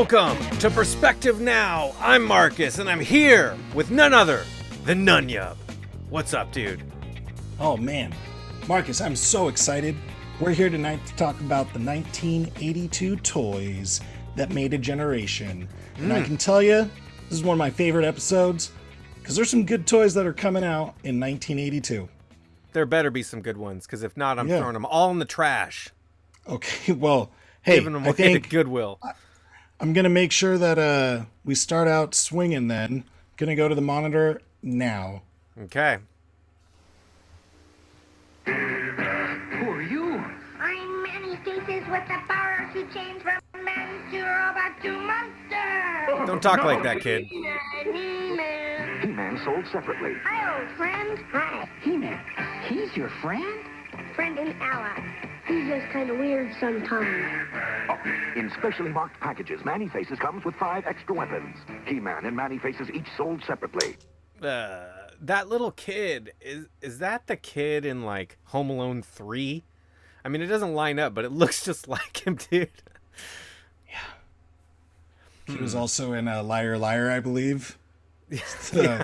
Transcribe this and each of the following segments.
Welcome to Perspective Now. I'm Marcus, and I'm here with none other than Nunyub. What's up, dude? Oh man, Marcus, I'm so excited. We're here tonight to talk about the 1982 toys that made a generation. And I can tell you, this is one of my favorite episodes because there's some good toys that are coming out in 1982. There better be some good ones, because if not, I'm throwing them all in the trash. Okay, well, hey, Giving them I away to think Goodwill. I'm going to make sure that we start out swinging then. Going to go to the monitor now. Okay. Who are you? I'm Manny Faces with the power to change from man to robot to monster. Don't talk like that, kid. He-Man. He-Man sold separately. Hi, old friend. Hi. He-Man, he's your friend? Friend and ally. He's just kind of weird sometimes. Oh, in specially marked packages, Manny Faces comes with 5 extra weapons. He-Man and Manny Faces each sold separately. That little kid, is that the kid in, like, Home Alone 3? I mean, it doesn't line up, but it looks just like him, dude. He was also in Liar Liar, I believe. Yeah,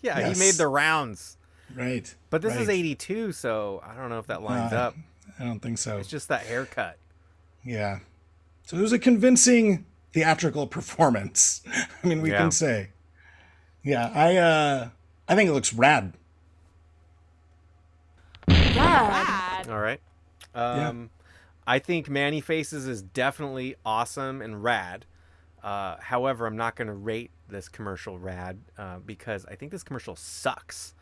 Yes. He made the rounds. Right. But this right. is 82, so I don't know if that lines up. I don't think so. It's just that haircut. Yeah. So it was a convincing theatrical performance. I mean, we can say. Yeah, I think it looks rad. All right. I think Manny Faces is definitely awesome and rad. However, I'm not going to rate this commercial rad because I think this commercial sucks.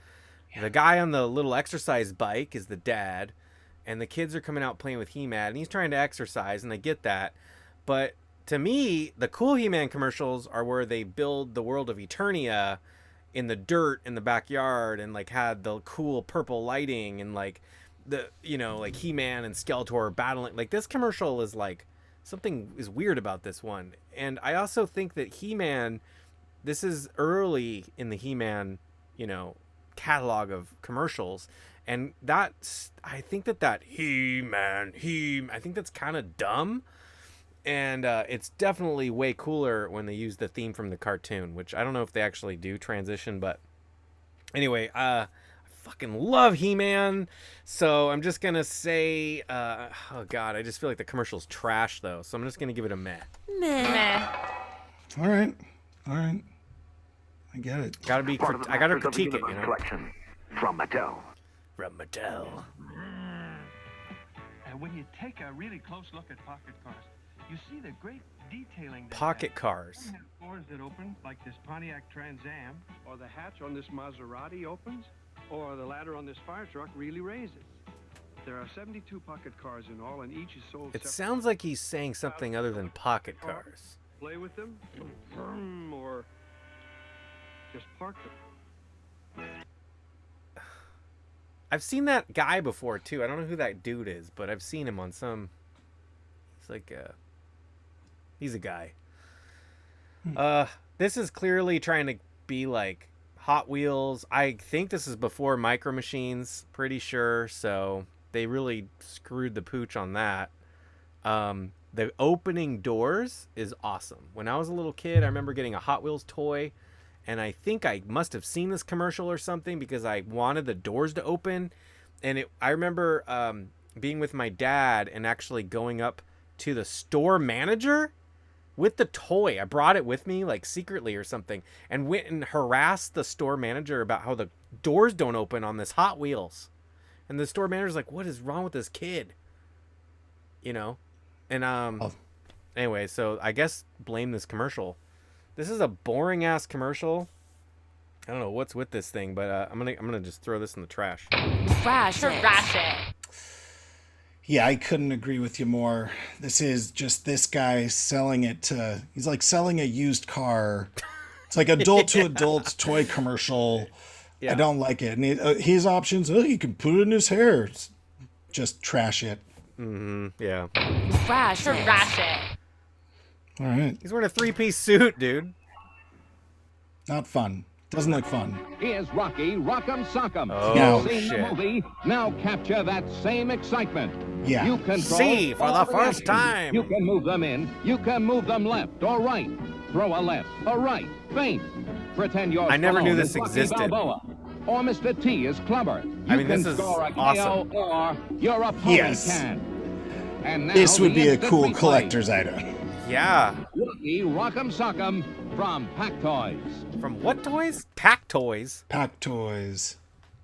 Yeah. The guy on the little exercise bike is the dad, and the kids are coming out playing with He-Man, and he's trying to exercise, and I get that. But to me, the cool He-Man commercials are where they build the world of Eternia in the dirt in the backyard, and like had the cool purple lighting, and like the, you know, like He-Man and Skeletor battling. Like, this commercial is like, something is weird about this one. And I also think that He-Man, this is early in the He-Man, you know, catalog of commercials, and that's, I think that He-Man, I think that's kind of dumb. And it's definitely way cooler when they use the theme from the cartoon, which I don't know if they actually do transition, but anyway, I fucking love He-Man, so I'm just gonna say, oh god, I just feel like the commercial's trash though, so I'm just gonna give it a meh. Meh. All right. I get it. I gotta critique it, you know. Collection from Mattel. From Mattel. When you take a really close look at pocket cars, you see the great detailing. Pocket cars. Some have doors that open, like this Pontiac Trans Am, or the hatch on this Maserati opens, or the ladder on this fire truck really raises. There are 72 pocket cars in all, and each is sold It separately. sounds like he's saying something other than pocket cars. Play with them, or just park them. I've seen that guy before too. I don't know who that dude is, but I've seen him on some. It's like he's a guy. This is clearly trying to be like Hot Wheels. I think this is before Micro Machines, pretty sure. So they really screwed the pooch on that. The opening doors is awesome. When I was a little kid, I remember getting a Hot Wheels toy, and I think I must have seen this commercial or something because I wanted the doors to open. And I remember being with my dad and actually going up to the store manager with the toy. I brought it with me, like secretly or something, and went and harassed the store manager about how the doors don't open on this Hot Wheels. And the store manager's like, what is wrong with this kid? You know? And anyway, so I guess blame this commercial. This is a boring ass commercial. I don't know what's with this thing, but I'm gonna just throw this in the trash. Trash it. Yeah, I couldn't agree with you more. This is just this guy selling it to... He's like selling a used car. It's like adult to adult toy commercial. Yeah. I don't like it. And his options, he can put it in his hair. Just trash it. Mm-hmm. Yeah. Trash it. All right. He's wearing a 3-piece suit, dude. Not fun. Doesn't look fun. Here's Rocky Rock'em Sock'em. Oh, You've seen shit. the movie. Now capture that same excitement. Yeah. You control See for all the first action. time. You can move them in. You can move them left or right. Throw a left, a right, feint. Pretend you're I never knew Stallone this as Rocky existed. Balboa. Or Mr. T is Clubber. You I mean, can this is score a KO awesome. or your opponent Yes. can. And now This would the be a instant cool replay. collector's item. Yeah. Rocky Rock'em Sock'em from Pack Toys. From what toys? Pack Toys. Pack Toys.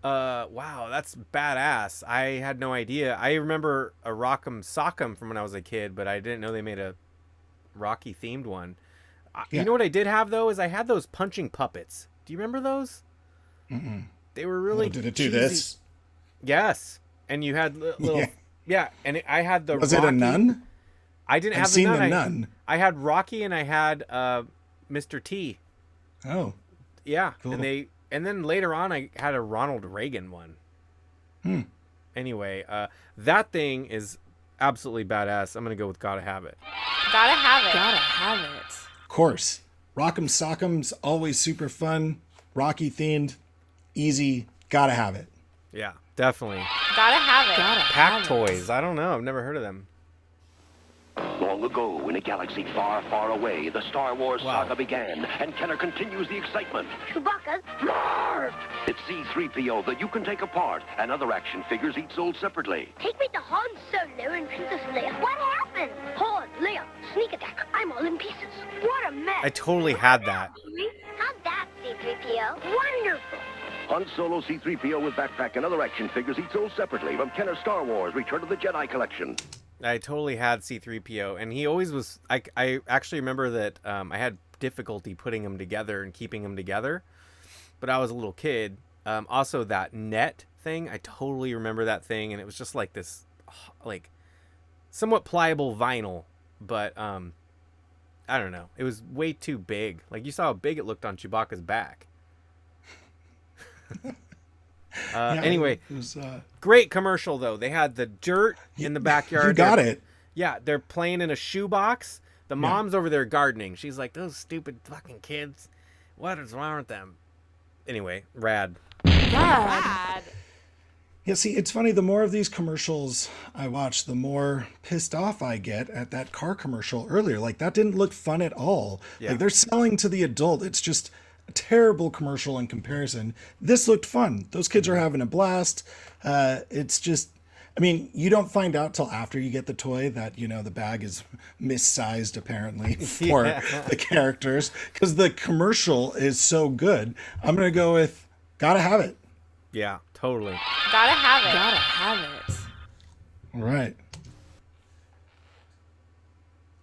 Wow, that's badass. I had no idea. I remember a Rock'em Sock'em from when I was a kid, but I didn't know they made a Rocky themed one. Yeah. You know what I did have though is I had those punching puppets. Do you remember those? Mm-mm. They were really. Oh, did it do cheesy. this? Yes, and you had little. Yeah. Yeah, and I had the. Was Rocky. it a nun? I didn't I've have seen the nun. the nun. I had Rocky and I had Mr. T. Oh. Yeah, Cool. and then later on I had a Ronald Reagan one. Anyway, that thing is absolutely badass. I'm gonna go with Gotta Have It. Gotta have it. Gotta have it. Of course. Rock'em Sock'em's always super fun. Rocky themed. Easy. Gotta have it. Yeah, definitely. Gotta have it. Gotta Pack have it. Toys. I don't know. I've never heard of them. Long ago, in a galaxy far, far away, the Star Wars Wow. saga began, and Kenner continues the excitement. Chewbacca's. Roar! It's C-3PO that you can take apart, and other action figures each sold separately. Take me to Han Solo and Princess Leia. What happened? Han, Leia, sneak attack. I'm all in pieces. What a mess. I totally had that. How'd that, C-3PO? Wonderful. Han Solo, C-3PO with backpack and other action figures each sold separately from Kenner Star Wars Return of the Jedi collection. I totally had C-3PO, and he always was. I actually remember that I had difficulty putting them together and keeping them together, but I was a little kid. Also, that net thing, I totally remember that thing, and it was just like this, like, somewhat pliable vinyl, but I don't know. It was way too big. Like, you saw how big it looked on Chewbacca's back. Yeah, Anyway, it was, great commercial though. They had the dirt in the backyard. you got They're- it. Yeah, they're playing in a shoebox. The mom's over there gardening. She's like, those stupid fucking kids. What is wrong with them? Anyway, rad. Rad. Yeah, see, it's funny. The more of these commercials I watch, the more pissed off I get at that car commercial earlier. Like, that didn't look fun at all. Yeah. Like, they're selling to the adult. It's just a terrible commercial in comparison. This looked fun. Those kids are having a blast. It's just, I mean, you don't find out till after you get the toy that, you know, the bag is missized apparently for the characters, because the commercial is so good. I'm going to go with Gotta Have It. Yeah, totally. Gotta have it. Gotta have it. All right.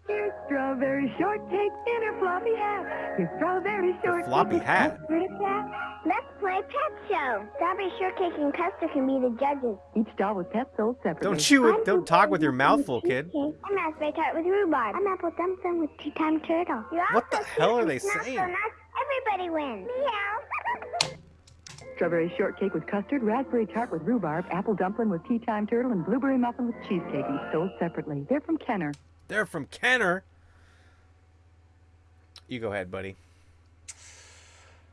Here's strawberry shortcake in her floppy hat. Here's strawberry shortcake. Floppy hat. Let's play Pet Show. Strawberry Shortcake and Custard can be the judges. Each doll was pet sold separately. Don't talk with your mouth full, kid. I'm raspberry tart with rhubarb. I'm apple dumpling with tea time turtle. You're What the also hell are cute they and not saying? So nice. Everybody wins. Meow. Strawberry shortcake with custard, raspberry tart with rhubarb, apple dumpling with tea time turtle, and blueberry muffin with cheesecake, each sold separately. They're from Kenner. They're from Kenner. You go ahead, buddy.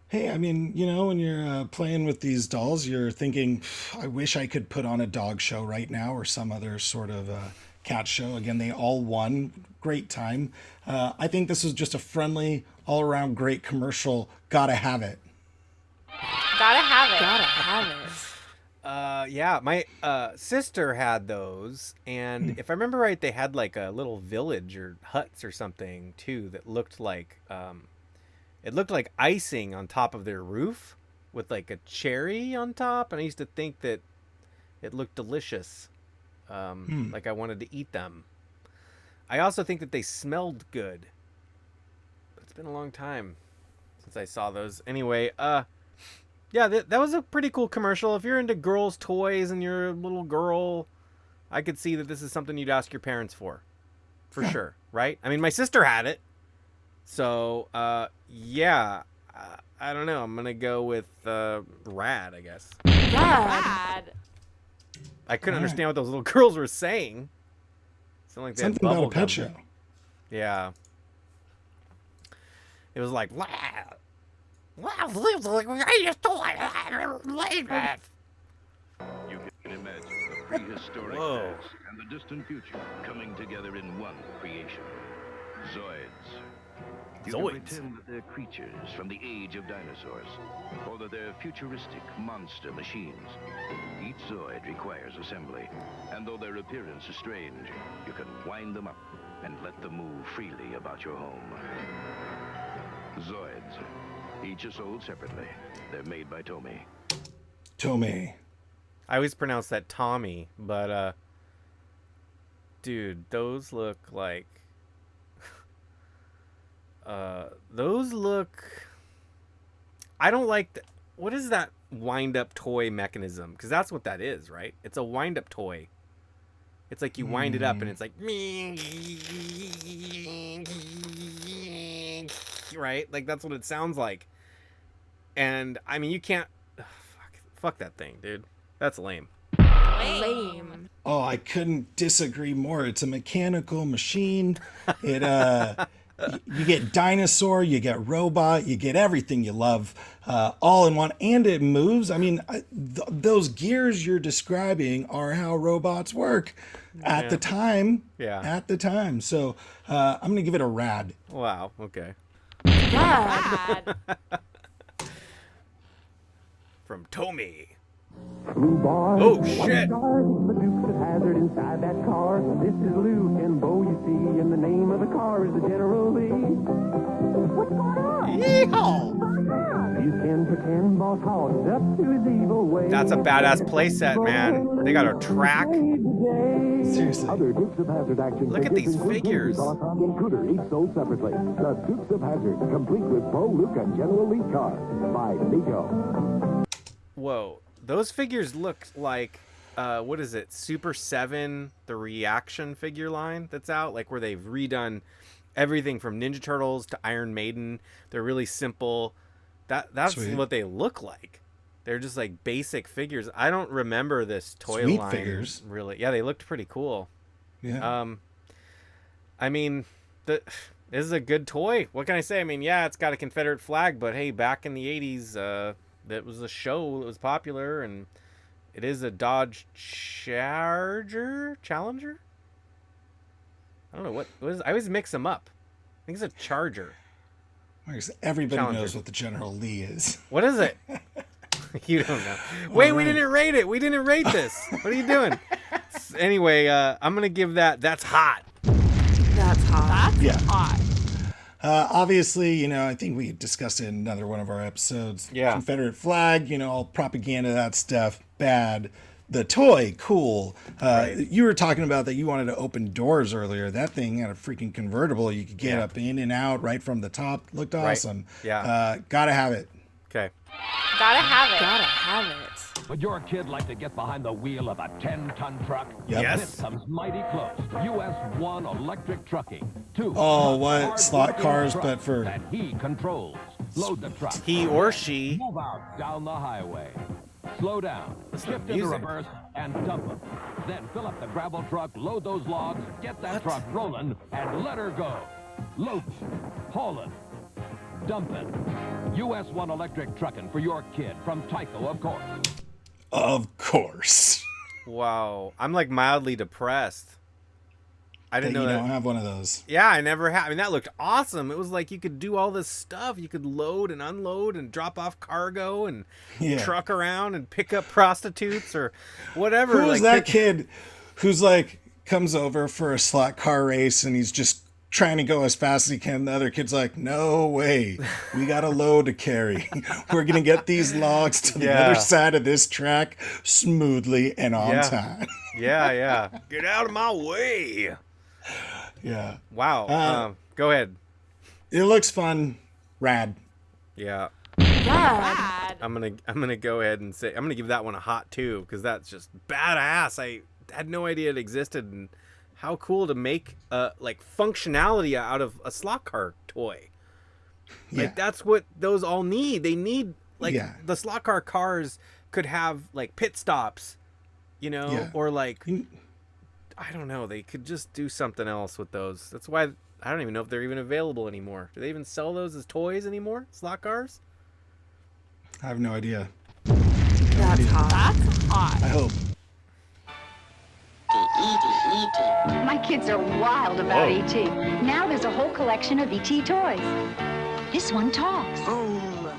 Hey, I mean, you know, when you're playing with these dolls, you're thinking, I wish I could put on a dog show right now or some other sort of cat show. Again, they all won. Great time. I think this was just a friendly, all-around great commercial. Gotta have it. Gotta have it. Gotta have it. Yeah, my sister had those, and if I remember right, they had like a little village or huts or something too that looked like it looked like icing on top of their roof with like a cherry on top, and I used to think that it looked delicious, like I wanted to eat them. I also think that they smelled good. It's been a long time since I saw those. Anyway, yeah, that was a pretty cool commercial. If you're into girls' toys and you're a little girl, I could see that this is something you'd ask your parents for sure, right? I mean, my sister had it. So, yeah, I don't know. I'm going to go with rad, I guess. Rad. I couldn't understand what those little girls were saying. Sounded like they had Something about a bubble pet gum. show. Yeah. It was like, You can imagine the prehistoric Whoa. past and the distant future coming together in one creation. Zoids. You can Zoids. pretend that they're creatures from the age of dinosaurs, or that they're futuristic monster machines. Each Zoid requires assembly, and though their appearance is strange, you can wind them up and let them move freely about your home. Zoids. Each is sold separately. They're made by Tomy. Tomei. I always pronounce that Tommy, but dude, those look like those look. I don't like what is that wind-up toy mechanism? Because that's what that is, right? It's a wind-up toy. It's like you wind it up and it's like, right? Like that's what it sounds like. And I mean, you can't. Fuck that thing, dude. That's lame. Lame. Oh, I couldn't disagree more. It's a mechanical machine. It you get dinosaur, you get robot, you get everything you love, all in one, and it moves. I mean, those gears you're describing are how robots work at the time. Yeah. At the time. So I'm gonna give it a rad. Wow. Okay. Rad. From Tommy. Rhubarb. Oh shit! The Dukes of Hazzard inside that car. This is Luke and Bo, you see, and the name of the car is the General Lee. What's going on? Yeehaw! You can pretend Boss Hogg's up to his evil ways. That's a badass playset, man. They got a track. Seriously. Other Dukes of Hazzard action Look at figures these include figures. Boss and Cooter, each sold separately. The Dukes of Hazzard, complete with Bo, Luke, and General Lee car by Lego. Whoa, those figures look like what is it? Super 7, the reaction figure line that's out, like where they've redone everything from Ninja Turtles to Iron Maiden. They're really simple. That's Sweet. what they look like. They're just like basic figures. I don't remember this toy Sweet line figures. really. Yeah, they looked pretty cool. Yeah. I mean, this is a good toy. What can I say? I mean, yeah, it's got a Confederate flag, but hey, back in the 80s, that was a show that was popular, and it is a Dodge Challenger. I don't know what is. I always mix them up. I think it's a Charger. Everybody Challenger. knows what the General Lee is. What is it? You don't know. Wait, we didn't rate it. We didn't rate this. What are you doing? Anyway, I'm gonna give that. That's hot. That's hot. That's Yeah. hot. Obviously, you know, I think we discussed it in another one of our episodes. Yeah. Confederate flag, you know, all propaganda, that stuff, bad. The toy, cool. You were talking about that you wanted to open doors earlier. That thing had a freaking convertible. You could get up in and out right from the top. Looked awesome. Yeah. Gotta have it. Okay. Gotta have it. Gotta have it. Would your kid like to get behind the wheel of a 10-ton truck? Yep. Yes. This comes mighty close. US 1 Electric Trucking. 2. Oh, what? hard Slot working cars, truck but for- that he controls. Load the truck. He or she. Move out down the highway. Slow down. Listen to Shift into music. reverse and dump them. Then fill up the gravel truck, load those logs, get that truck rolling, and let her go. Loading, hauling, dumping. US 1 Electric Trucking for your kid from Tyco, of course. Of course. Wow. I'm like mildly depressed. I That didn't you know don't that. have one of those. Yeah, I never had. I mean, that looked awesome. It was like you could do all this stuff. You could load and unload and drop off cargo and Yeah. truck around and pick up prostitutes or whatever. Who was like, that kid who's like comes over for a slot car race and he's just trying to go as fast as he can? The other kid's like, no way, we got a load to carry. We're gonna get these logs to the Yeah. other side of this track smoothly and on Yeah. time. Yeah. Get out of my way. Yeah, Wow. Go ahead. it looks fun. Rad. Yeah. Rad. I'm gonna go ahead and say I'm gonna give that one a hot 2 because that's just badass. I had no idea it existed, and how cool to make like functionality out of a slot car toy. Yeah. Like that's what those all need. They need like Yeah. the slot car cars could have like pit stops, you know, Yeah. or like You- I don't know. They could just do something else with those. That's why I don't even know if they're even available anymore. Do they even sell those as toys anymore? Slot cars? I have no idea. That's hot. That's hot. I hope. My kids are wild about Whoa. E.T. Now there's a whole collection of E.T. toys. This one talks. Boom.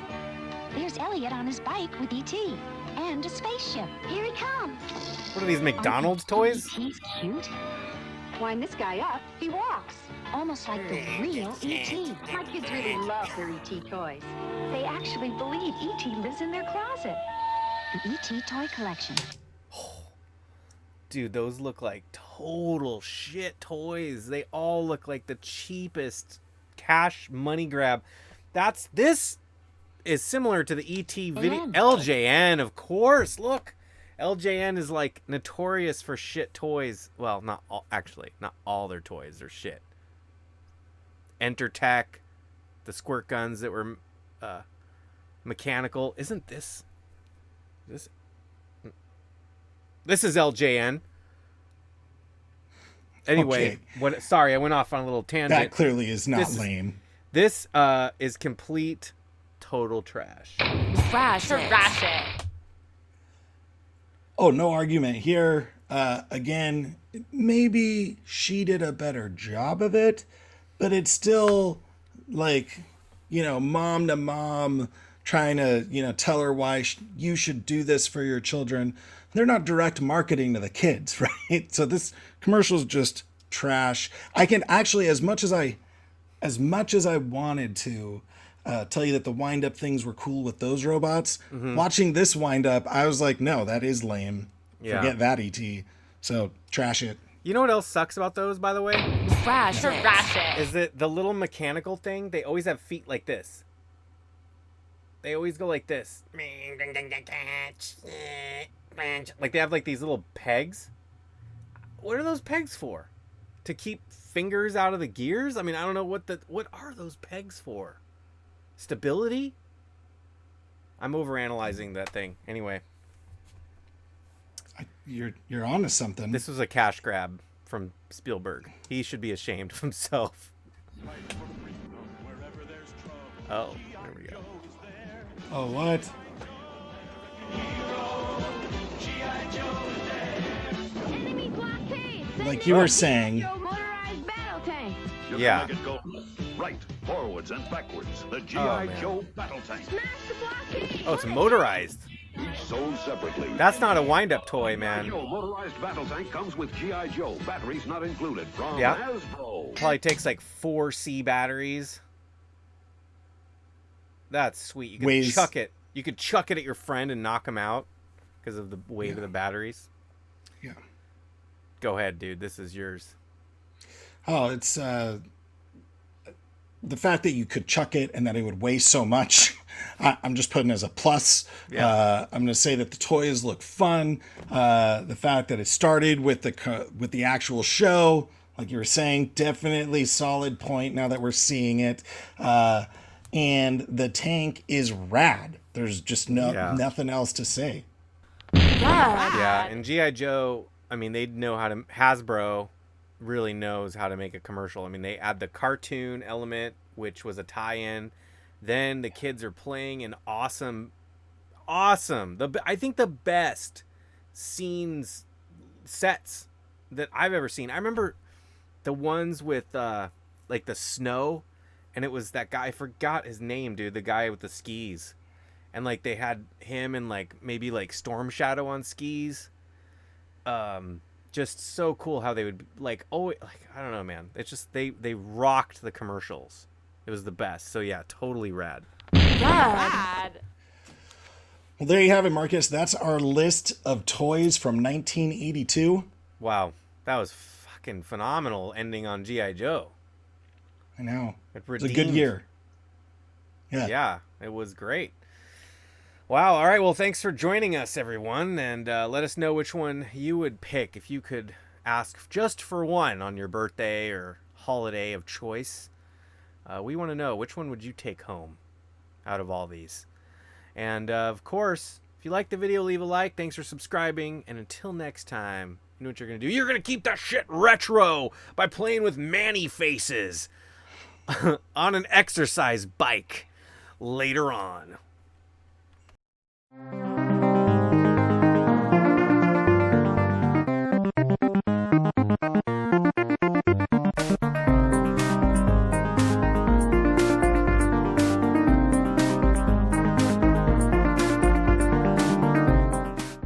There's Elliot on his bike with E.T. and a spaceship. Here he comes. What are these, McDonald's toys? He's cute. Wind this guy up, he walks. Almost like the real E.T. My kids really love their E.T. toys. They actually believe E.T. lives in their closet. The E.T. toy collection. Dude, those look like total shit toys. They all look like the cheapest cash money grab. This is similar to the ET video. And- LJN, of course. Look, LJN is like notorious for shit toys. Well, not all, actually, not all their toys are shit. Entertech, the squirt guns that were mechanical. Isn't this? This is LJN. Anyway, Okay. Sorry, I went off on a little tangent. That clearly is not lame. This is complete, total trash. Trash it. Trash it. Oh, no argument here. Again, maybe she did a better job of it, but it's still like, mom to mom trying to, tell her why you should do this for your children. They're not direct marketing to the kids, right? So this commercial is just trash. I can actually, as much as I wanted to tell you that the wind-up things were cool with those robots, watching this wind-up, I was like, no, that is lame. Yeah. Forget that, E.T. So, trash it. You know what else sucks about those, by the way? Trash it. Trash it. Is that the little mechanical thing? They always have feet like this. They always go like this. Like they have like these little pegs. What are those pegs for? To keep fingers out of the gears? I mean, I don't know what are those pegs for? Stability? I'm overanalyzing that thing. Anyway, You're onto something. this was a cash grab from Spielberg. He should be ashamed of himself. Oh, there we go. Oh, what? Enemy blockade! Like you were saying, Motorized battle tank! Yeah. Make it go right, forwards, and backwards. The Oh, G.I. man. Joe battle tank. Smash the blockade! Oh, it's motorized. Each sold separately. That's not a wind-up toy, man. Joe motorized battle tank comes with G.I. Joe. Batteries not included. From Yeah. Hasbro. Probably takes like 4 C batteries. That's sweet. You could Weighs- chuck it. You could chuck it at your friend and knock him out because of the weight of the batteries. Yeah. Go ahead, dude. This is yours. oh, it's the fact that you could chuck it and that it would weigh so much. I'm just putting as a plus. Yeah. I'm going to say that the toys look fun. The fact that it started with the actual show, like you were saying, definitely solid point now that we're seeing it. And the tank is rad. There's just nothing else to say. Yeah, and G.I. Joe, I mean, they know how to... Hasbro really knows how to make a commercial. I mean, they add the cartoon element, which was a tie-in. Then the kids are playing in awesome... I think the best sets that I've ever seen. I remember the ones with, like, the snow, and it was that guy, I forgot his name, dude, the guy with the skis. And like they had him and like maybe like Storm Shadow on skis. Just so cool how they would like I don't know, man. It's just they rocked the commercials. It was the best. So yeah, totally rad. Rad. Well, there you have it, Marcus. That's our list of toys from 1982. Wow, that was fucking phenomenal ending on G.I. Joe. I know. It It's a good year. Yeah, it was great. Wow. All right. Well, thanks for joining us, everyone. And let us know which one you would pick if you could ask just for one on your birthday or holiday of choice. We want to know, which one would you take home out of all these? And of course, if you like the video, leave a like. Thanks for subscribing. And until next time, you know what you're going to do? You're going to keep that shit retro by playing with Manny Faces on an exercise bike later on.